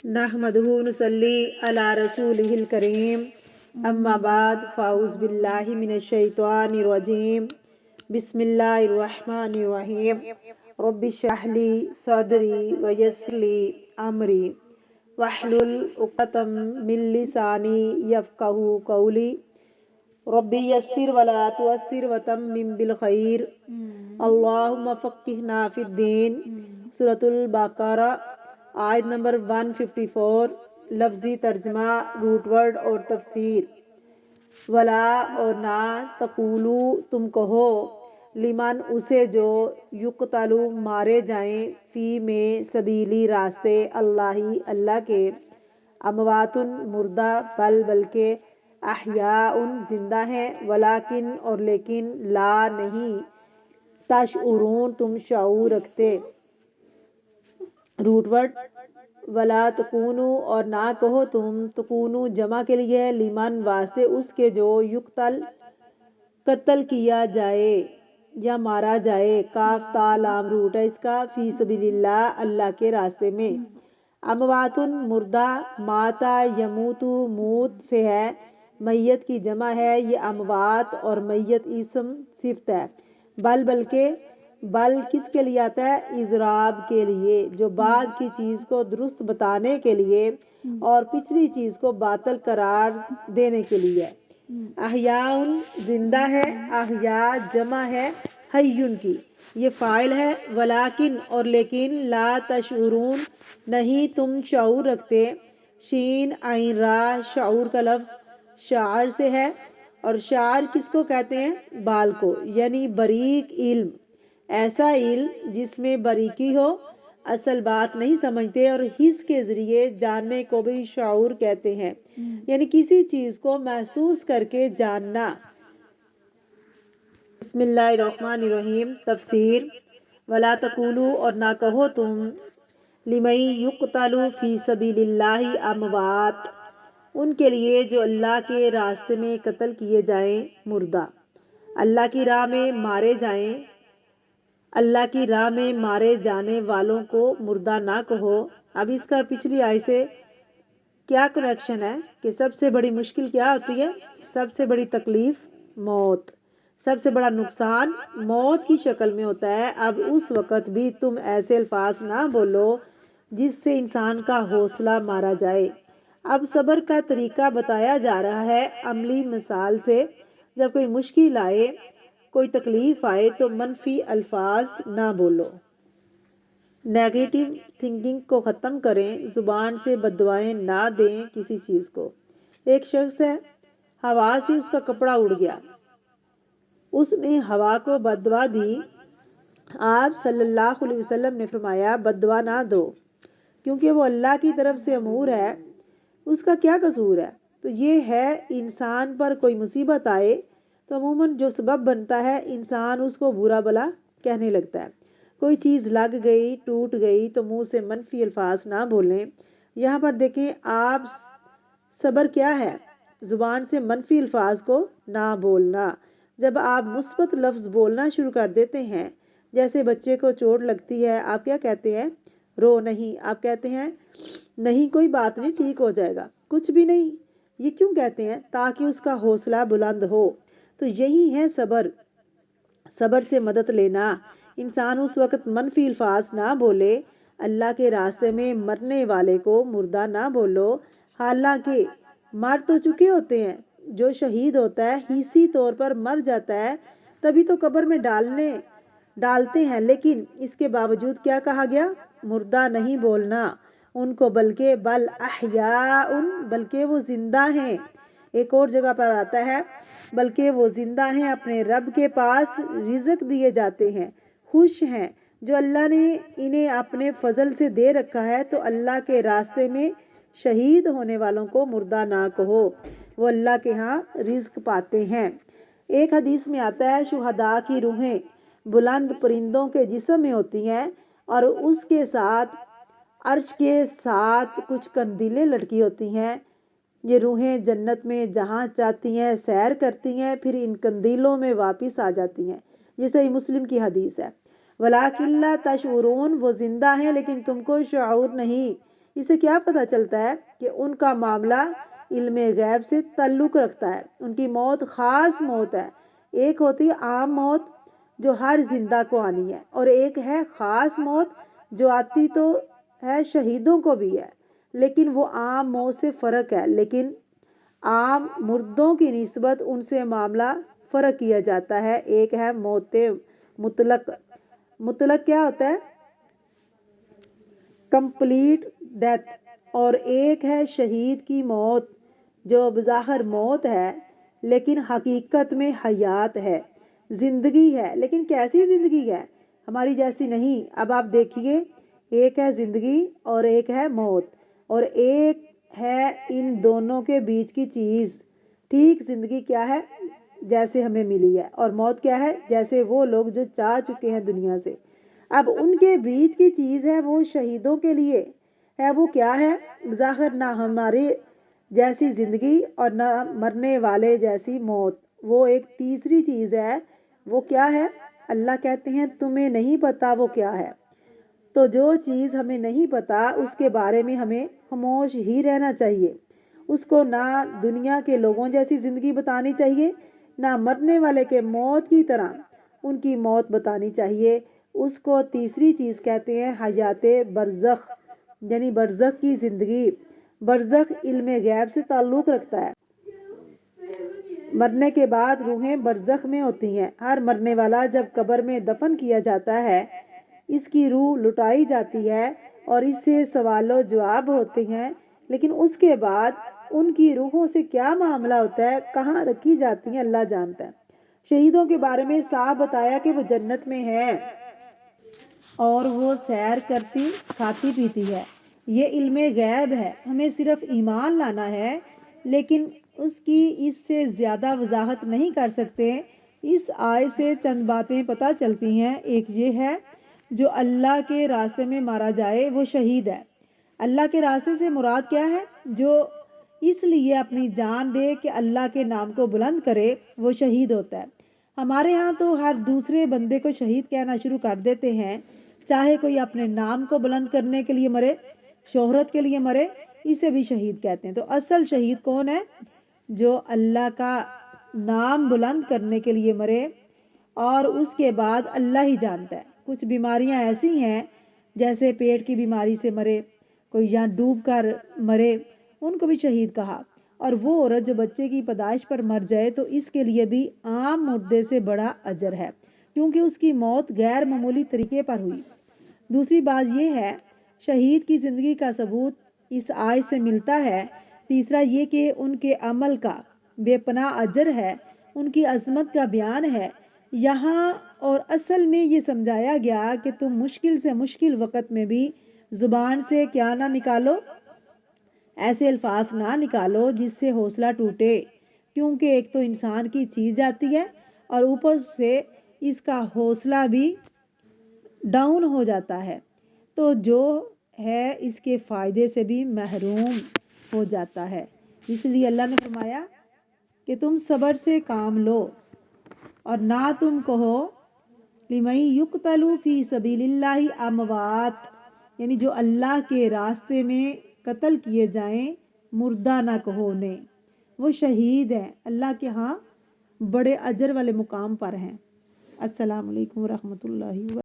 नहमदुहु नुसल्ली अला रसूलिहिल करीम अम्मा बाद फ़ाउज़ बिल्लाहि मिनश शैतानिर रजीम बिस्मिल्लाहिर रहमानिर रहीम रब्बि इश्रह ली सदरी व यस्सिर ली अमरी वहलुल उक़दतम मिन लिसानी यफ़क़हू क़ौली रब्बि यस्सिर वला तुअस्सिर वतम्मिम बिल खैर अल्लाहुम्मा फ़क़्क़िहना फ़िद्दीन। सूरतुल बक़रा आयत नंबर 154। लफ्ज़ी तर्जमा, रूट वर्ड और तफसीर। वला और ना, तक़ूलू तुम कहो, लिमन उसे जो, युक़तलू मारे जाएं, फ़ी में सबीली रास्ते अल्लाही अल्लाह के, अमवातुन मुर्दा, बल बल्कि, अहयाउन जिंदा हैं, वलाकिन और लेकिन, ला नहीं, तशउरून तुम शऊर रखते। रूट वर्ड वला तकूनू और ना कहो तुम, तकूनू जमा के लिए है, लिमन वास्ते उसके जो, युक्तल कत्ल किया जाए या मारा जाए, काफ ता लाम रूट है इसका, फी सबीलिल्लाह अल्लाह के रास्ते में। अमवातुन मुर्दा, माता यमूतु मूत से है, मैयत की जमा है, ये अमवात और मैयत इसम सिफ्त है। बल बल्कि, बल किसके लिए आता है? इजराब के लिए, जो बाद की चीज़ को दुरुस्त बताने के लिए और पिछली चीज़ को बातिल करार देने के लिए। अहयाउन जिंदा है, अहया जमा है हय्युन की, ये फ़ाइल है। वलाकिन और लेकिन, ला तशउरून नहीं तुम शऊर रखते। शीन आइन रा, शऊर का लफ्ज़ शार से है, और शार किसको कहते हैं? बाल को, यानी बरीक इल्म, ऐसा इल्म जिसमें बारीकी हो, असल बात नहीं समझते, और हिस के ज़रिए जानने को भी शऊर कहते हैं, यानी किसी चीज़ को महसूस करके जानना। बिस्मिल्लाहिर्रहमानिर्रहीम। तफसीर। वला तकूलू और ना कहो तुम, लिमई युक़तलू फ़ी सबीलिल्लाहि अमवात, उनके लिए जो अल्लाह के रास्ते में कत्ल किए जाएं, मुर्दा, अल्लाह की राह में मारे जाएं। अल्लाह की राह में मारे जाने वालों को मुर्दा ना कहो। अब इसका पिछली आयत से क्या कनेक्शन है कि सबसे बड़ी मुश्किल क्या होती है? सबसे बड़ी तकलीफ मौत, सबसे बड़ा नुकसान मौत की शक्ल में होता है। अब उस वक़्त भी तुम ऐसे अल्फाज ना बोलो जिससे इंसान का हौसला मारा जाए। अब सब्र का तरीका बताया जा रहा है अमली मिसाल से। जब कोई मुश्किल आए, कोई तकलीफ आए, तो मनफी अल्फाज ना बोलो, नेगेटिव थिंकिंग को ख़त्म करें, ज़ुबान से बददुआएं ना दें किसी चीज़ को। एक शख्स है, हवा से उसका कपड़ा उड़ गया, उसने हवा को बददुआ दी। आप सल्लल्लाहु अलैहि वसल्लम ने फरमाया, बददुआ ना दो, क्योंकि वो अल्लाह की तरफ से अमूर है, उसका क्या कसूर है। तो ये है, इंसान पर कोई मुसीबत आए तो अमूमन जो सबब बनता है, इंसान उसको बुरा भला कहने लगता है। कोई चीज़ लग गई, टूट गई, तो मुंह से मनफी अल्फाज ना बोलें। यहाँ पर देखें आप, सब्र क्या है? ज़ुबान से मनफी अल्फाज को ना बोलना। जब आप मुस्बत लफ्ज़ बोलना शुरू कर देते हैं, जैसे बच्चे को चोट लगती है, आप क्या कहते हैं? रो नहीं, आप कहते हैं नहीं कोई बात नहीं, ठीक हो जाएगा, कुछ भी नहीं। ये क्यों कहते हैं? ताकि उसका हौसला बुलंद हो। तो यही है सब्र, सब्र से मदद लेना। इंसान उस वक़्त मनफी अल्फाज ना बोले। अल्लाह के रास्ते में मरने वाले को मुर्दा ना बोलो, हालांकि मर तो चुके होते हैं। जो शहीद होता है हिस्सी तौर पर मर जाता है, तभी तो कब्र में डालते हैं, लेकिन इसके बावजूद क्या कहा गया? मुर्दा नहीं बोलना उनको, बल्कि बल अहयाउन, बल्कि वो जिंदा हैं। एक और जगह पर आता है, बल्कि वो जिंदा हैं, अपने रब के पास रिज़्क दिए जाते हैं, खुश हैं। जो अल्लाह ने इन्हें अपने फजल से दे रखा है, तो अल्लाह के रास्ते में शहीद होने वालों को मुर्दा ना कहो, वो अल्लाह के यहाँ रिज़्क पाते हैं। एक हदीस में आता है, शुहदा की रूहें बुलंद परिंदों के जिस्म में होती हैं, और उसके साथ अर्श के साथ कुछ कंदीलें लटकी होती हैं। ये रूहें जन्नत में जहाँ चाहती हैं सैर करती हैं, फिर इन कंदीलों में वापस आ जाती हैं। ये सही मुस्लिम की हदीस है। वलाकिन ला तशऊरून, वो जिंदा हैं लेकिन तुमको शऊर नहीं, اسے کیا پتہ چلتا ہے کہ ان کا معاملہ علم غیب سے تعلق رکھتا ہے۔ ان کی موت خاص موت ہے۔ ایک ہوتی ہے عام موت جو ہر زندہ کو آنی ہے، اور ایک ہے خاص موت جو آتی تو ہے شہیدوں کو بھی ہے، لیکن وہ عام موت سے فرق ہے۔ لیکن عام مردوں کی نسبت ان سے معاملہ فرق کیا جاتا ہے۔ ایک ہے موت مطلق۔ مطلق کیا ہوتا ہے؟ Complete death. اور ایک ہے شہید کی موت جو بظاہر موت ہے لیکن حقیقت میں حیات ہے، زندگی ہے، لیکن کیسی زندگی ہے؟ ہماری جیسی نہیں۔ اب آپ دیکھیے، ایک ہے زندگی اور ایک ہے موت، اور ایک ہے ان دونوں کے بیچ کی چیز۔ ٹھیک زندگی کیا ہے؟ جیسے ہمیں ملی ہے، اور موت کیا ہے؟ جیسے وہ لوگ جو چاہ چکے ہیں دنیا سے۔ اب ان کے بیچ کی چیز ہے وہ شہیدوں کے لیے ہے، وہ کیا ہے؟ بظاہر نہ ہماری جیسی زندگی اور نہ مرنے والے جیسی موت، وہ ایک تیسری چیز ہے۔ وہ کیا ہے؟ اللہ کہتے ہیں تمہیں نہیں پتا وہ کیا ہے۔ تو جو چیز ہمیں نہیں پتا اس کے بارے میں ہمیں خاموش ہی رہنا چاہیے۔ اس کو نہ دنیا کے لوگوں جیسی زندگی بتانی چاہیے، نہ مرنے والے کے موت کی طرح ان کی موت بتانی چاہیے۔ اس کو تیسری چیز کہتے ہیں حیات برزخ، یعنی برزخ کی زندگی۔ برزخ علم غیب سے تعلق رکھتا ہے۔ مرنے کے بعد روحیں برزخ میں ہوتی ہیں۔ ہر مرنے والا جب قبر میں دفن کیا جاتا ہے، اس کی روح لٹائی جاتی ہے اور اس سے سوال و جواب ہوتے ہیں، لیکن اس کے بعد ان کی روحوں سے کیا معاملہ ہوتا ہے، کہاں رکھی جاتی ہیں، اللہ جانتا ہے۔ شہیدوں کے بارے میں صاف بتایا کہ وہ جنت میں ہے اور وہ سیر کرتی، کھاتی پیتی ہے۔ یہ علم غیب ہے، ہمیں صرف ایمان لانا ہے، لیکن اس کی اس سے زیادہ وضاحت نہیں کر سکتے۔ اس آیت سے چند باتیں پتہ چلتی ہیں۔ ایک یہ ہے، جو اللہ کے راستے میں مارا جائے وہ شہید ہے۔ اللہ کے راستے سے مراد کیا ہے؟ جو اس لیے اپنی جان دے کہ اللہ کے نام کو بلند کرے وہ شہید ہوتا ہے۔ ہمارے ہاں تو ہر دوسرے بندے کو شہید کہنا شروع کر دیتے ہیں، چاہے کوئی اپنے نام کو بلند کرنے کے لیے مرے، شہرت کے لیے مرے، اسے بھی شہید کہتے ہیں۔ تو اصل شہید کون ہے؟ جو اللہ کا نام بلند کرنے کے لیے مرے، اور اس کے بعد اللہ ہی جانتا ہے۔ کچھ بیماریاں ایسی ہیں جیسے پیٹ کی بیماری سے مرے، کوئی یہاں ڈوب کر مرے، ان کو بھی شہید کہا۔ اور وہ عورت جو بچے کی پیدائش پر مر جائے تو اس کے لیے بھی عام مردے سے بڑا اجر ہے، کیونکہ اس کی موت غیر معمولی طریقے پر ہوئی۔ دوسری بات یہ ہے، شہید کی زندگی کا ثبوت اس آیت سے ملتا ہے۔ تیسرا یہ کہ ان کے عمل کا بے پناہ اجر ہے، ان کی عظمت کا بیان ہے یہاں، اور اصل میں یہ سمجھایا گیا کہ تم مشکل سے مشکل وقت میں بھی زبان سے کیا نہ نکالو، ایسے الفاظ نہ نکالو جس سے حوصلہ ٹوٹے، کیونکہ ایک تو انسان کی چیز جاتی ہے اور اوپر سے اس کا حوصلہ بھی ڈاؤن ہو جاتا ہے، تو جو ہے اس کے فائدے سے بھی محروم ہو جاتا ہے۔ اس لیے اللہ نے فرمایا کہ تم صبر سے کام لو، اور نہ تم کہو لمن یقتل فی سبیل اللہ اموات، یعنی جو اللہ کے راستے میں قتل کیے جائیں مردہ نہ کہو انہیں، وہ شہید ہیں، اللہ کے ہاں بڑے اجر والے مقام پر ہیں۔ السلام علیکم ورحمۃ اللہ وبرکاتہ۔